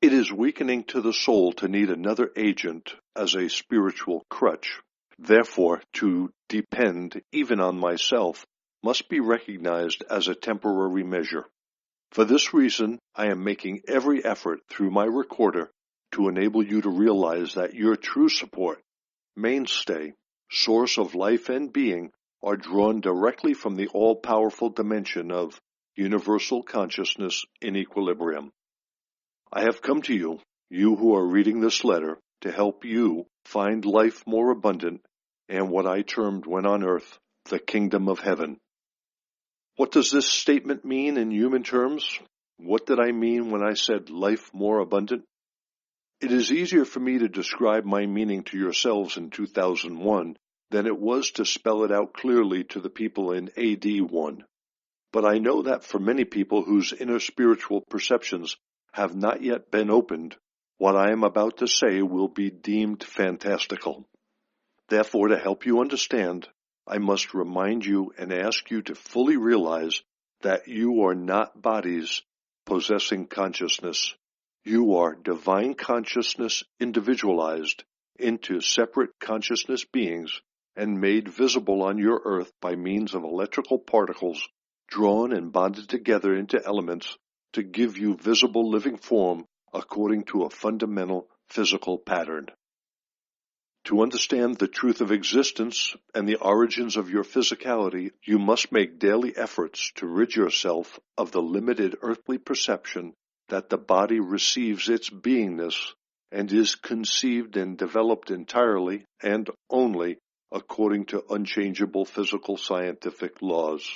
It is weakening to the soul to need another agent as a spiritual crutch. Therefore, to depend even on myself must be recognized as a temporary measure. For this reason, I am making every effort through my recorder to enable you to realize that your true support, mainstay, source of life and being are drawn directly from the all-powerful dimension of universal consciousness in equilibrium. I have come to you, you who are reading this letter, to help you find life more abundant and what I termed when on earth, the kingdom of heaven. What does this statement mean in human terms? What did I mean when I said life more abundant? It is easier for me to describe my meaning to yourselves in 2001 than it was to spell it out clearly to the people in AD 1. But I know that for many people whose inner spiritual perceptions have not yet been opened, what I am about to say will be deemed fantastical. Therefore, to help you understand, I must remind you and ask you to fully realize that you are not bodies possessing consciousness. You are divine consciousness individualized into separate consciousness beings and made visible on your earth by means of electrical particles drawn and bonded together into elements to give you visible living form according to a fundamental physical pattern. To understand the truth of existence and the origins of your physicality, you must make daily efforts to rid yourself of the limited earthly perception that the body receives its beingness and is conceived and developed entirely and only according to unchangeable physical scientific laws.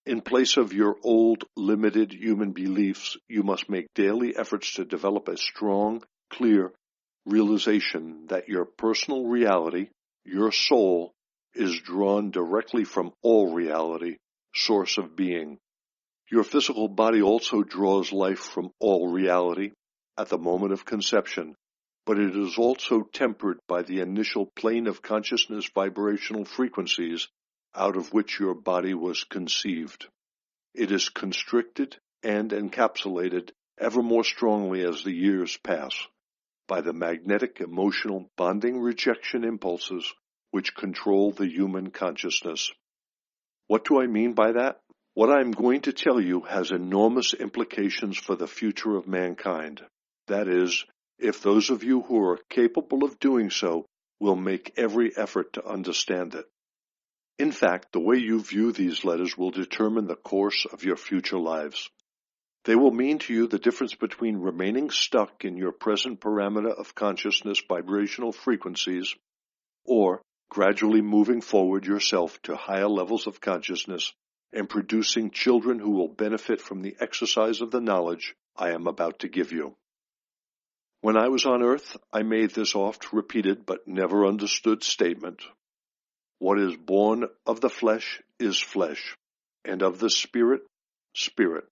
In place of your old, limited human beliefs, you must make daily efforts to develop a strong, clear realization that your personal reality, your soul, is drawn directly from all reality, source of being. Your physical body also draws life from all reality at the moment of conception, but it is also tempered by the initial plane of consciousness vibrational frequencies out of which your body was conceived. It is constricted and encapsulated ever more strongly as the years pass by the magnetic emotional bonding rejection impulses which control the human consciousness. What do I mean by that? What I am going to tell you has enormous implications for the future of mankind. That is, if those of you who are capable of doing so will make every effort to understand it. In fact, the way you view these letters will determine the course of your future lives. They will mean to you the difference between remaining stuck in your present parameter of consciousness vibrational frequencies or gradually moving forward yourself to higher levels of consciousness and producing children who will benefit from the exercise of the knowledge I am about to give you. When I was on earth, I made this oft-repeated but never understood statement. What is born of the flesh is flesh, and of the spirit, spirit.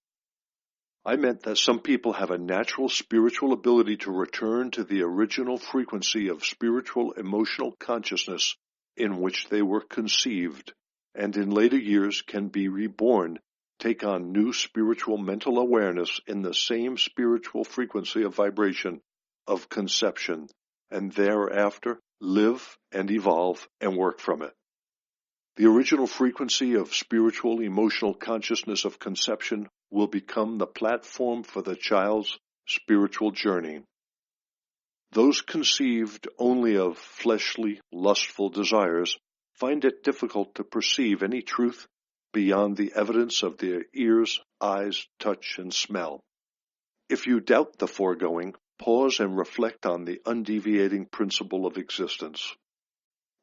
I meant that some people have a natural spiritual ability to return to the original frequency of spiritual emotional consciousness in which they were conceived, and in later years can be reborn, take on new spiritual mental awareness in the same spiritual frequency of vibration of conception, and thereafter live and evolve and work from it. The original frequency of spiritual emotional consciousness of conception will become the platform for the child's spiritual journey. Those conceived only of fleshly, lustful desires find it difficult to perceive any truth beyond the evidence of their ears, eyes, touch, and smell. If you doubt the foregoing, pause and reflect on the undeviating principle of existence.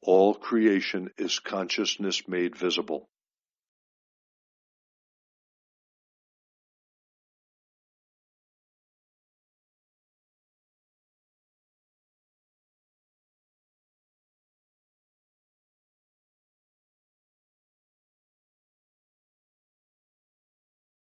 All creation is consciousness made visible.